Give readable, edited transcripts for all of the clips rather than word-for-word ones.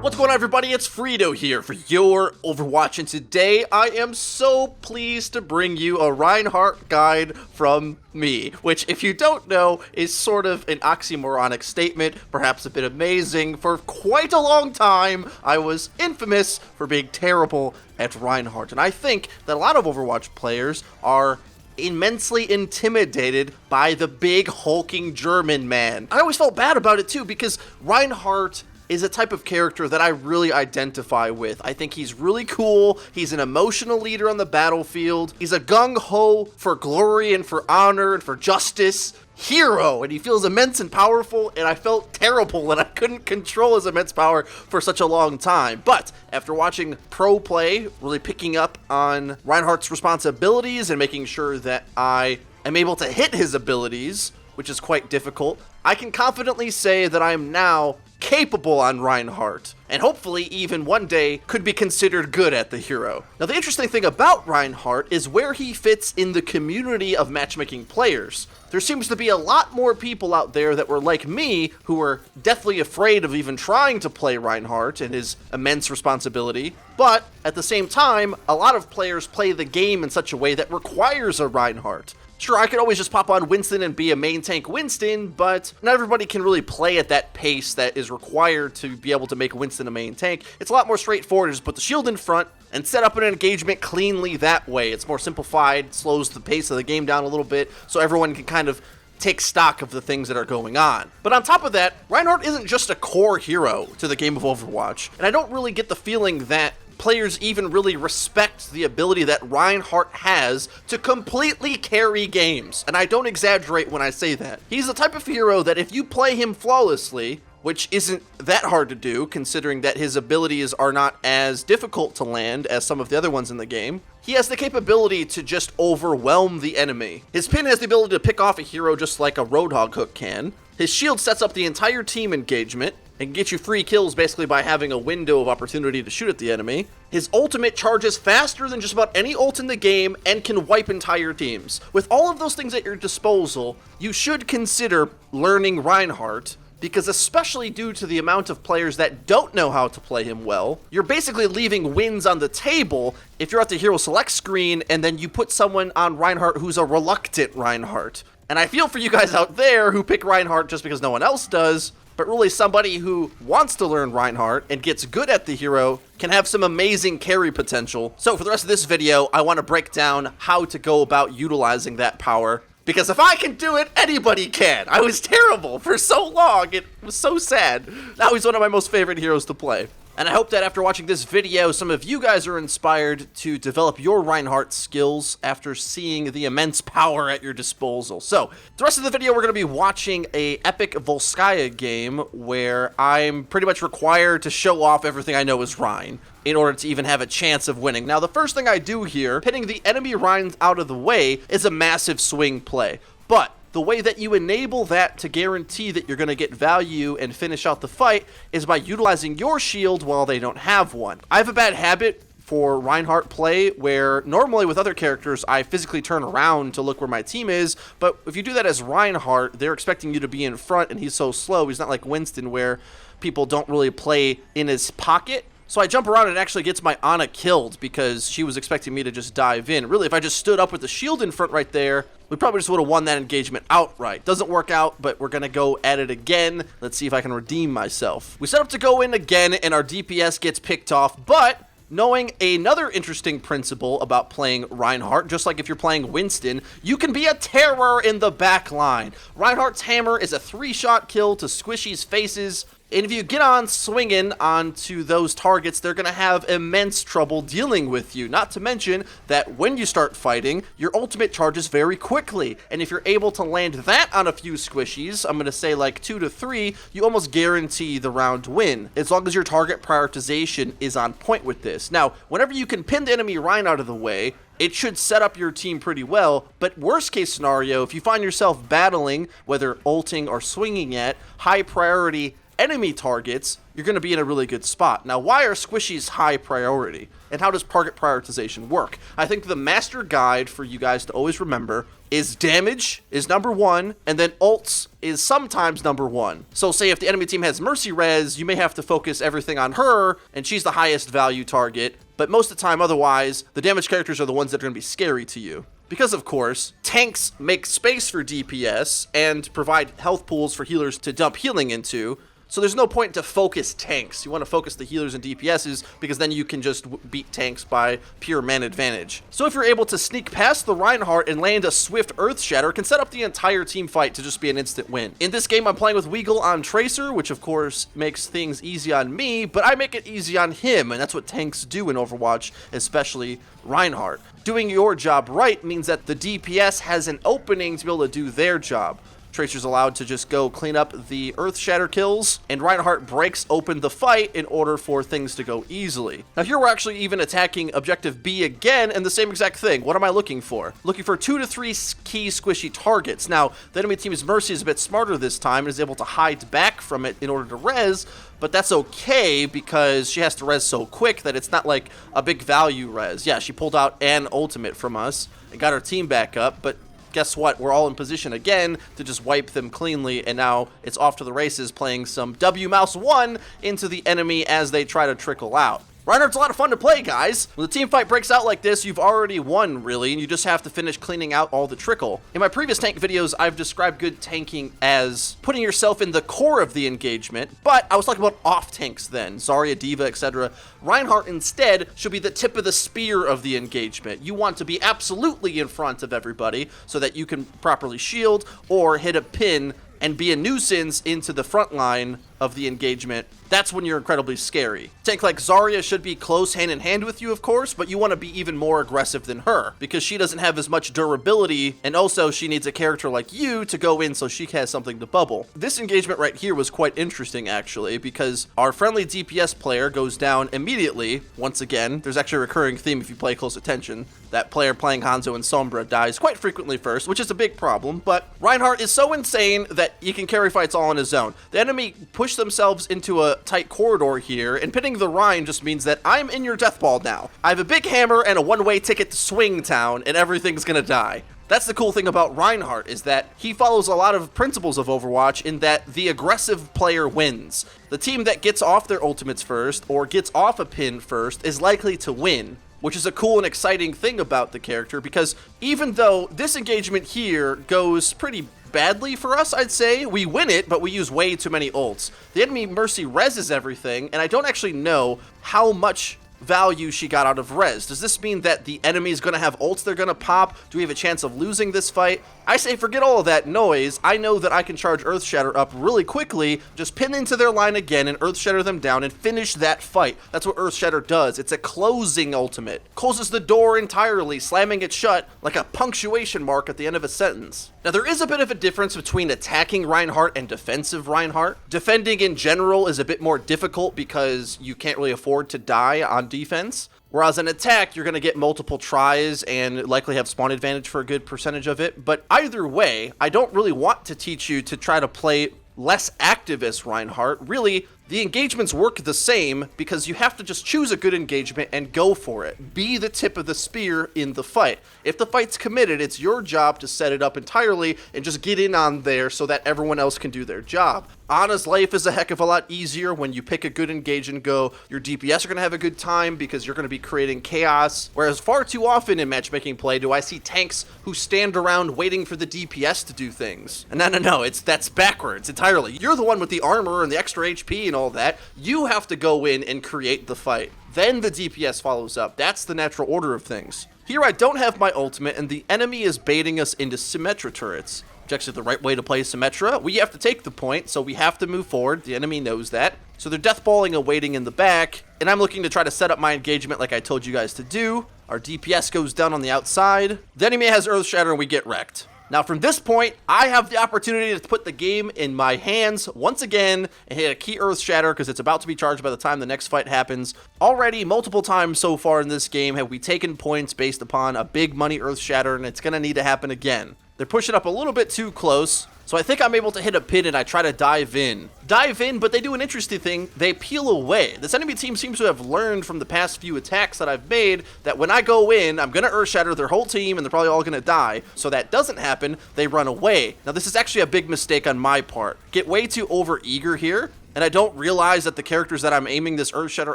What's going on, everybody? It's FREEDO here for your Overwatch, and today I am so pleased to bring you a Reinhardt guide from me, which, if you don't know, is sort of an oxymoronic statement, perhaps a bit amazing. For quite a long time, I was infamous for being terrible at Reinhardt, and I think that a lot of Overwatch players are immensely intimidated by the big hulking German man. I always felt bad about it too, because Reinhardt is a type of character that I really identify with. I think he's really cool. He's an emotional leader on the battlefield. He's a gung-ho for glory and for honor and for justice hero, and he feels immense and powerful, and I felt terrible that I couldn't control his immense power for such a long time. But after watching pro play, really picking up on Reinhardt's responsibilities and making sure that I am able to hit his abilities, which is quite difficult, I can confidently say that I am now capable on Reinhardt, and hopefully even one day could be considered good at the hero. Now, the interesting thing about Reinhardt is where he fits in the community of matchmaking players. There seems to be a lot more people out there that were like me, who were deathly afraid of even trying to play Reinhardt and his immense responsibility, but at the same time, a lot of players play the game in such a way that requires a Reinhardt. Sure, I could always just pop on Winston and be a main tank Winston, but not everybody can really play at that pace that is required to be able to make Winston a main tank. It's a lot more straightforward to just put the shield in front and set up an engagement cleanly that way. It's more simplified, slows the pace of the game down a little bit, so everyone can kind of take stock of the things that are going on. But on top of that, Reinhardt isn't just a core hero to the game of Overwatch, and I don't really get the feeling that players even really respect the ability that Reinhardt has to completely carry games. And I don't exaggerate when I say that. He's the type of hero that if you play him flawlessly, which isn't that hard to do considering that his abilities are not as difficult to land as some of the other ones in the game, he has the capability to just overwhelm the enemy. His pin has the ability to pick off a hero just like a Roadhog hook can. His shield sets up the entire team engagement and can get you free kills basically by having a window of opportunity to shoot at the enemy. His ultimate charges faster than just about any ult in the game and can wipe entire teams. With all of those things at your disposal, you should consider learning Reinhardt, because especially due to the amount of players that don't know how to play him well, you're basically leaving wins on the table if you're at the hero select screen and then you put someone on Reinhardt who's a reluctant Reinhardt. And I feel for you guys out there who pick Reinhardt just because no one else does, but really somebody who wants to learn Reinhardt and gets good at the hero can have some amazing carry potential. So for the rest of this video, I want to break down how to go about utilizing that power, because if I can do it, anybody can. I was terrible for so long, it was so sad. Now he's one of my most favorite heroes to play. And I hope that after watching this video, some of you guys are inspired to develop your Reinhardt skills after seeing the immense power at your disposal. So, the rest of the video, we're going to be watching a epic Volskaya game where I'm pretty much required to show off everything I know as Rein in order to even have a chance of winning. Now, the first thing I do here, hitting the enemy Rein out of the way, is a massive swing play. But the way that you enable that to guarantee that you're going to get value and finish out the fight is by utilizing your shield while they don't have one. I have a bad habit for Reinhardt play where normally with other characters I physically turn around to look where my team is, but if you do that as Reinhardt, they're expecting you to be in front and he's so slow. He's not like Winston where people don't really play in his pocket. So I jump around and it actually gets my Ana killed because she was expecting me to just dive in. Really, if I just stood up with the shield in front right there, we probably just would have won that engagement outright. Doesn't work out, but we're going to go at it again. Let's see if I can redeem myself. We set up to go in again, and our DPS gets picked off, but knowing another interesting principle about playing Reinhardt, just like if you're playing Winston, you can be a terror in the back line. Reinhardt's hammer is a 3-shot kill to Squishy's faces, and if you get on swinging onto those targets, they're going to have immense trouble dealing with you. Not to mention that when you start fighting, your ultimate charges very quickly. And if you're able to land that on a few squishies, I'm going to say like 2 to 3, you almost guarantee the round win, as long as your target prioritization is on point with this. Now, whenever you can pin the enemy Rein out of the way, it should set up your team pretty well, but worst case scenario, if you find yourself battling, whether ulting or swinging at, high priority enemy targets, you're going to be in a really good spot. Now, why are squishies high priority? And how does target prioritization work? I think the master guide for you guys to always remember is damage is number one, and then ults is sometimes number one. So say if the enemy team has Mercy Res, you may have to focus everything on her, and she's the highest value target. But most of the time, otherwise, the damage characters are the ones that are going to be scary to you. Because, of course, tanks make space for DPS and provide health pools for healers to dump healing into. So there's no point to focus tanks. You want to focus the healers and DPSs because then you can just beat tanks by pure man advantage. So if you're able to sneak past the Reinhardt and land a swift Earthshatter, it can set up the entire team fight to just be an instant win. In this game, I'm playing with Weagle on Tracer, which of course makes things easy on me, but I make it easy on him, and that's what tanks do in Overwatch, especially Reinhardt. Doing your job right means that the DPS has an opening to be able to do their job. Tracer's allowed to just go clean up the Earthshatter kills, and Reinhardt breaks open the fight in order for things to go easily. Now here we're actually even attacking Objective B again, and the same exact thing. What am I looking for? Looking for 2 to 3 key squishy targets. Now, the enemy team's Mercy is a bit smarter this time and is able to hide back from it in order to res, but that's okay because she has to res so quick that it's not like a big value res. Yeah, she pulled out an ultimate from us and got her team back up, but guess what? We're all in position again to just wipe them cleanly, and now it's off to the races playing some W mouse 1 into the enemy as they try to trickle out. Reinhardt's a lot of fun to play, guys. When the team fight breaks out like this, you've already won, really, and you just have to finish cleaning out all the trickle. In my previous tank videos, I've described good tanking as putting yourself in the core of the engagement, but I was talking about off tanks then, Zarya, Diva, etc. Reinhardt instead should be the tip of the spear of the engagement. You want to be absolutely in front of everybody so that you can properly shield or hit a pin and be a nuisance into the front line of the engagement. That's when you're incredibly scary. Tank like Zarya should be close hand in hand with you, of course, but you want to be even more aggressive than her because she doesn't have as much durability, and also she needs a character like you to go in so she has something to bubble. This engagement right here was quite interesting, actually, because our friendly DPS player goes down immediately. Once again, there's actually a recurring theme if you pay close attention. That player playing Hanzo and Sombra dies quite frequently first, which is a big problem, but Reinhardt is so insane that he can carry fights all on his own. The enemy push themselves into a tight corridor here, and pinning the Rein just means that I'm in your death ball now. I have a big hammer and a one-way ticket to Swing Town, and everything's gonna die. That's the cool thing about Reinhardt, is that he follows a lot of principles of Overwatch in that the aggressive player wins. The team that gets off their ultimates first, or gets off a pin first, is likely to win, which is a cool and exciting thing about the character, because even though this engagement here goes pretty badly for us, I'd say, we win it, but we use way too many ults. The enemy Mercy reses everything, and I don't actually know how much value she got out of res. Does this mean that the enemy is going to have ults they're going to pop? Do we have a chance of losing this fight? I say forget all of that noise. I know that I can charge Earthshatter up really quickly, just pin into their line again and Earthshatter them down and finish that fight. That's what Earthshatter does. It's a closing ultimate. Closes the door entirely, slamming it shut like a punctuation mark at the end of a sentence. Now, there is a bit of a difference between attacking Reinhardt and defensive Reinhardt. Defending in general is a bit more difficult because you can't really afford to die on defense. Whereas an attack, you're going to get multiple tries and likely have spawn advantage for a good percentage of it. But either way, I don't really want to teach you to try to play less active as Reinhardt. Really, the engagements work the same because you have to just choose a good engagement and go for it. Be the tip of the spear in the fight. If the fight's committed, it's your job to set it up entirely and just get in on there so that everyone else can do their job. Ana's life is a heck of a lot easier when you pick a good engage and go. Your DPS are going to have a good time because you're going to be creating chaos. Whereas far too often in matchmaking play do I see tanks who stand around waiting for the DPS to do things. And no, that's backwards entirely. You're the one with the armor and the extra HP and all that. You have to go in and create the fight. Then the DPS follows up. That's the natural order of things. Here I don't have my ultimate and the enemy is baiting us into Symmetra turrets. Which actually the right way to play Symmetra. We have to take the point, so we have to move forward. The enemy knows that. So they're deathballing and waiting in the back, and I'm looking to try to set up my engagement like I told you guys to do. Our DPS goes down on the outside. The enemy has Earthshatter and we get wrecked. Now from this point, I have the opportunity to put the game in my hands once again and hit a key Earthshatter because it's about to be charged by the time the next fight happens. Already multiple times so far in this game have we taken points based upon a big money Earthshatter, and it's going to need to happen again. They're pushing up a little bit too close. So I think I'm able to hit a pin and I try to dive in. But they do an interesting thing. They peel away. This enemy team seems to have learned from the past few attacks that I've made that when I go in, I'm going to earthshatter their whole team and they're probably all going to die. So that doesn't happen. They run away. Now, this is actually a big mistake on my part. Get way too overeager here. And I don't realize that the characters that I'm aiming this earthshatter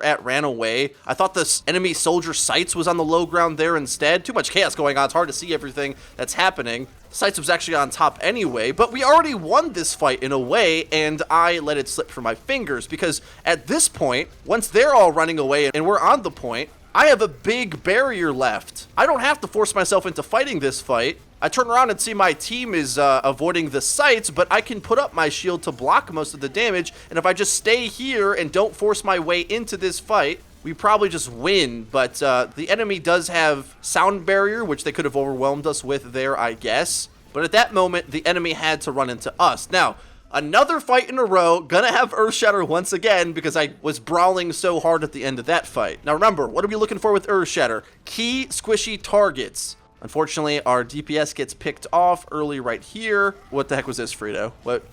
at ran away. I thought this enemy soldier sights was on the low ground there instead. Too much chaos going on. It's hard to see everything that's happening. Sights was actually on top anyway, but we already won this fight in a way, and I let it slip from my fingers because at this point, once they're all running away and we're on the point, I have a big barrier left. I don't have to force myself into fighting this fight. I turn around and see my team is avoiding the sights, but I can put up my shield to block most of the damage, and if I just stay here and don't force my way into this fight, we probably just win. But the enemy does have sound barrier, which they could have overwhelmed us with there, I guess. But at that moment, the enemy had to run into us. Now, another fight in a row, gonna have Earthshatter once again because I was brawling so hard at the end of that fight. Now remember, what are we looking for with Earthshatter? Key squishy targets. Unfortunately, our DPS gets picked off early right here. What the heck was this, FREEDO? What?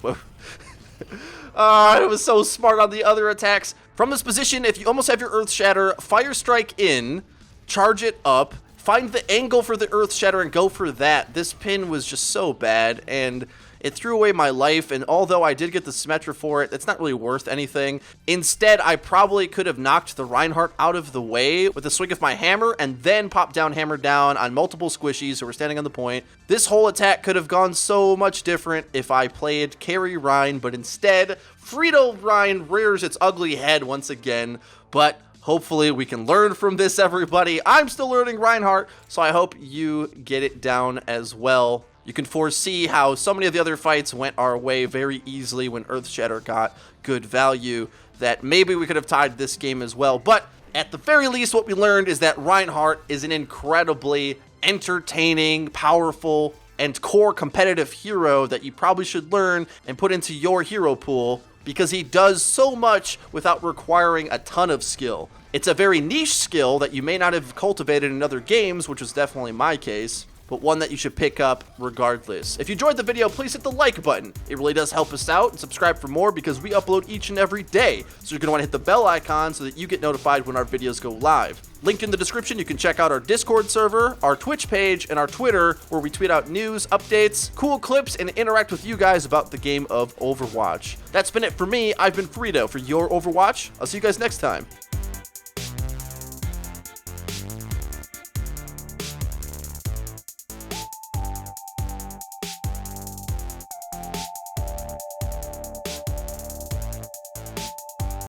It was so smart on the other attacks. From this position, if you almost have your Earthshatter, Fire Strike in, charge it up, find the angle for the Earthshatter and go for that. This pin was just so bad, and it threw away my life, and although I did get the Symmetra for it, it's not really worth anything. Instead, I probably could have knocked the Reinhardt out of the way with a swing of my hammer, and then pop down, hammer down on multiple squishies who were standing on the point. This whole attack could have gone so much different if I played carry Rein, but instead, FREEDO Rein rears its ugly head once again, but hopefully we can learn from this, everybody. I'm still learning Reinhardt, so I hope you get it down as well. You can foresee how so many of the other fights went our way very easily when Earthshatter got good value, that maybe we could have tied this game as well. But at the very least, what we learned is that Reinhardt is an incredibly entertaining, powerful, and core competitive hero that you probably should learn and put into your hero pool because he does so much without requiring a ton of skill. It's a very niche skill that you may not have cultivated in other games, which was definitely my case, but one that you should pick up regardless. If you enjoyed the video, please hit the like button. It really does help us out, and subscribe for more because we upload each and every day. So you're gonna wanna hit the bell icon so that you get notified when our videos go live. Linked in the description, you can check out our Discord server, our Twitch page, and our Twitter, where we tweet out news, updates, cool clips, and interact with you guys about the game of Overwatch. That's been it for me. I've been FREEDO for Your Overwatch. I'll see you guys next time.